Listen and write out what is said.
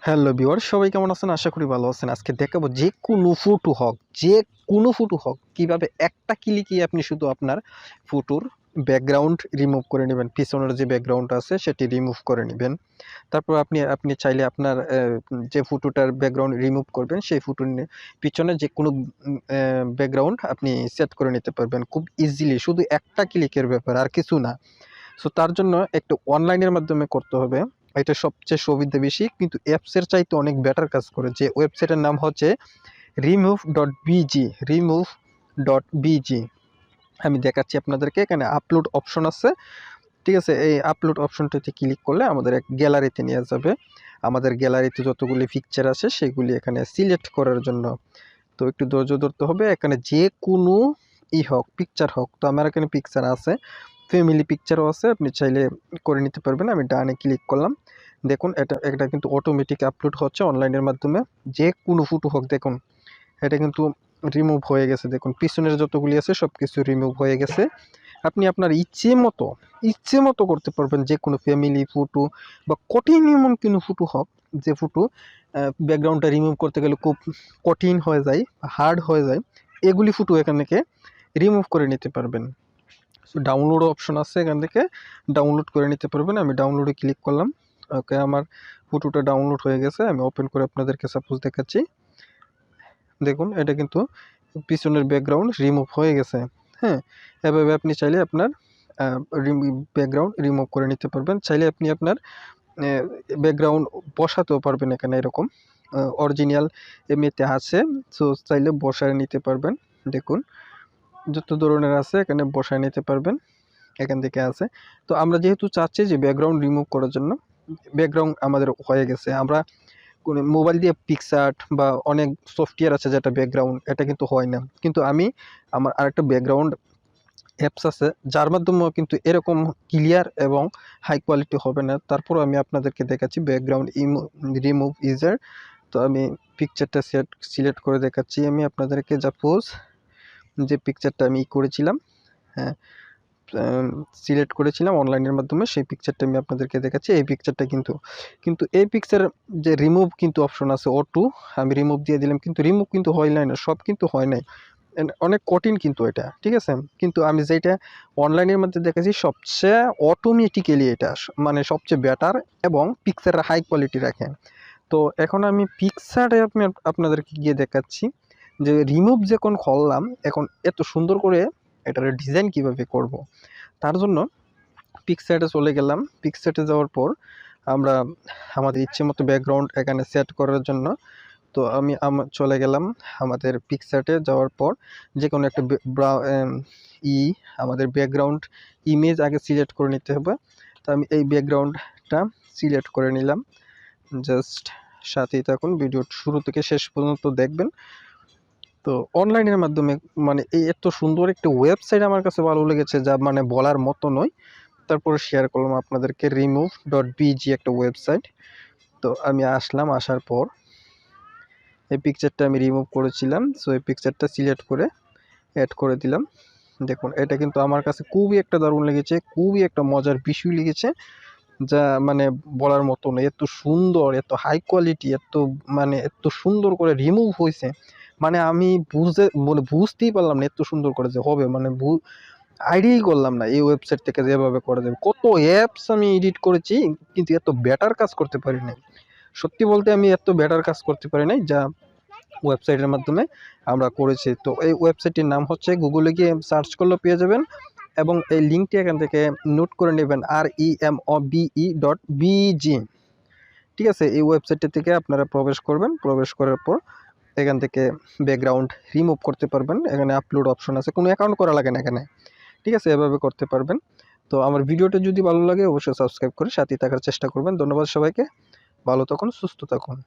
Hello viewer, সবাই কেমন আছেন? আশা করি ভালো আছেন। আজকে দেখাবো যে কোনো ফটো হোক কিভাবে একটা ক্লিকে আপনি শুধু আপনার ফটোর ব্যাকগ্রাউন্ড রিমুভ করে নেবেন। পিছনের যে ব্যাকগ্রাউন্ড আছে সেটি রিমুভ করে নেবেন। তারপর আপনি চাইলে আপনার যে ফটোটার ব্যাকগ্রাউন্ড রিমুভ করবেন সেই ফটোর পিছনে যে কোনো ব্যাকগ্রাউন্ড আপনি সেট করে নিতে পারবেন খুব ইজিলি, শুধু একটা ক্লিকের ব্যাপার, আর কিছু না। সো তার জন্য একটু অনলাইনের মাধ্যমে করতে হবে। এটা সবচেয়ে সুবিধা বেশি, কিন্তু অ্যাপসের চাইতে অনেক বেটার কাজ করে। যে ওয়েবসাইটের নাম হচ্ছে remove.bg। আমি দেখাচ্ছি আপনাদেরকে। এখানে আপলোড অপশন আছে, ঠিক আছে? এই আপলোড অপশনটাতে ক্লিক করলে আমাদের এক গ্যালারিতে নিয়ে যাবে। আমাদের গ্যালারিতে যতগুলি পিকচার আছে সেগুলি এখানে সিলেক্ট করার জন্য তো একটু ধৈর্য ধরতে হবে। এখানে যে কোনো হোক, পিকচার হোক। তো আমার এখানে পিকচার আছে, ফ্যামিলি পিকচারও আছে, আপনি চাইলে করে নিতে পারবেন। আমি ডানে ক্লিক করলাম। দেখুন এটা কিন্তু অটোমেটিক আপলোড হচ্ছে অনলাইনের মাধ্যমে। যে কোনো ফটো হোক, দেখুন এটা কিন্তু রিমুভ হয়ে গেছে। দেখুন পিছনের যতগুলি আছে সব কিছু রিমুভ হয়ে গেছে। আপনি আপনার ইচ্ছে মতো করতে পারবেন। যে কোনো ফ্যামিলি ফটো বা কঠিন এমন কোনো ফটো হোক, যে ফটো ব্যাকগ্রাউন্ডটা রিমুভ করতে গেলে খুব কঠিন হয়ে যায়, হার্ড হয়ে যায়, এগুলি ফটো এখান থেকে রিমুভ করে নিতে পারবেন। সো ডাউনলোড অপশন আছে, এখান থেকে ডাউনলোড করে নিতে পারবেন। আমি ডাউনলোডে ক্লিক করলাম। ওকে, আমার ফটোটা ডাউনলোড হয়ে গেছে। আমি ওপেন করে আপনাদেরকে সাপোজ দেখাচ্ছি। দেখুন এটা কিন্তু পিছনের ব্যাকগ্রাউন্ড রিমুভ হয়ে গেছে। হ্যাঁ, এভাবে আপনি চাইলে আপনার ব্যাকগ্রাউন্ড রিমুভ করে নিতে পারবেন। চাইলে আপনি আপনার ব্যাকগ্রাউন্ড বসাতেও পারবেন। এখানে এরকম অরিজিনাল এমনিতে আছে, সো চাইলে বসায় নিতে পারবেন। দেখুন যত ধরনের আছে এখানে বসায় নিতে পারবেন, এখান থেকে আছে। তো আমরা যেহেতু চাচ্ছি যে ব্যাকগ্রাউন্ড রিমুভ করার জন্য, ব্যাকগ্রাউন্ড আমাদের হয়ে গেছে। আমরা কোনো মোবাইল দিয়ে পিকচার বা অনেক সফটওয়্যার আছে যেটা ব্যাকগ্রাউন্ড, এটা কিন্তু হয় না। কিন্তু আমার আরেকটা ব্যাকগ্রাউন্ড অ্যাপস আছে যার মাধ্যমেও কিন্তু এরকম ক্লিয়ার এবং হাই কোয়ালিটি হবে না। তারপর আমি আপনাদেরকে দেখাচ্ছি ব্যাকগ্রাউন্ড রিমুভ ইজার। তো আমি পিকচারটা সিলেক্ট করে দেখাচ্ছি আমি আপনাদেরকে। সাপোজ যে পিকচারটা আমি করেছিলাম, হ্যাঁ, সিলেক্ট করেছিলাম অনলাইনের মাধ্যমে, সেই পিকচারটা আমি আপনাদেরকে দেখাচ্ছি। এই পিকচারটা কিন্তু এই পিকচার যে রিমুভ কিন্তু অপশন আছে অটো, আমি রিমুভ দিয়ে দিলাম, কিন্তু রিমুভ কিন্তু হয় নাই না, সব কিন্তু হয় নাই। অনেক কঠিন কিন্তু এটা, ঠিক আছে? কিন্তু আমি যেটা অনলাইনের মধ্যে দেখেছি সবচেয়ে অটোমেটিক্যালি এটা মানে সবচেয়ে বেটার এবং পিকচার হাই কোয়ালিটি রাখে। তো এখন আমি পিকচারে আপনাদেরকে গিয়ে দেখাচ্ছি যে রিমুভ যখন করলাম, এখন এত সুন্দর করে এটার ডিজাইন কিভাবে করব। তার জন্য পিকচারে চলে গেলাম। পিকচারে যাওয়ার পর আমরা আমাদের ইচ্ছে মতো ব্যাকগ্রাউন্ড এখানে সেট করার জন্য, তো আমি চলে গেলাম আমাদের পিকচারে। যাওয়ার পর যে কোনো একটা আমাদের ব্যাকগ্রাউন্ড ইমেজ আগে সিলেক্ট করে নিতে হবে। তো আমি এই ব্যাকগ্রাউন্ডটা সিলেক্ট করে নিলাম। জাস্ট সাথেই থাকুন, ভিডিও শুরু থেকে শেষ পর্যন্ত দেখবেন। তো অনলাইনের মাধ্যমে মানে এই এত সুন্দর একটা ওয়েবসাইট আমার কাছে ভালো লেগেছে, যা মানে বলার মতো নয়। তারপরে শেয়ার করলাম আপনাদেরকে remove.bg একটা ওয়েবসাইট। তো আমি আসলাম, আসার পর এই পিকচারটা আমি রিমুভ করেছিলাম। সো এই পিকচারটা সিলেক্ট করে অ্যাড করে দিলাম। দেখুন এটা কিন্তু আমার কাছে খুবই একটা দারুণ লেগেছে, খুবই একটা মজার বিষয় লেগেছে, যা মানে বলার মতো নয়। এত সুন্দর, এত হাই কোয়ালিটি, এত সুন্দর করে রিমুভ হয়েছে, মানে আমি বুঝতেই পারলাম না এত সুন্দর করে যে হবে, মানে আইডিয়াই করলাম না এই ওয়েবসাইট থেকে যেভাবে করা যাবে। কত অ্যাপস আমি এডিট করেছি, কিন্তু এত বেটার কাজ করতে পারি নাই। সত্যি বলতে আমি এত বেটার কাজ করতে পারি নাই যা ওয়েবসাইটের মাধ্যমে আমরা করেছি। তো এই ওয়েবসাইটটির নাম হচ্ছে, গুগলে গিয়ে সার্চ করলেও পেয়ে যাবেন, এবং এই লিঙ্কটি এখান থেকে নোট করে নেবেন, remove.bg। ঠিক আছে? এই ওয়েবসাইটটি থেকে আপনারা প্রবেশ করবেন। প্রবেশ করার পর এখান থেকে ব্যাকগ্রাউন্ড রিমুভ করতে পারবেন। এখানে আপলোড অপশন আছে, কোনো অ্যাকাউন্ট করা লাগে না এখানে, ঠিক আছে? এভাবে করতে পারবেন। তো আমার ভিডিওটা যদি ভালো লাগে অবশ্যই সাবস্ক্রাইব করে সাথেই থাকার চেষ্টা করবেন। ধন্যবাদ সবাইকে, ভালো থাকুন, সুস্থ থাকুন।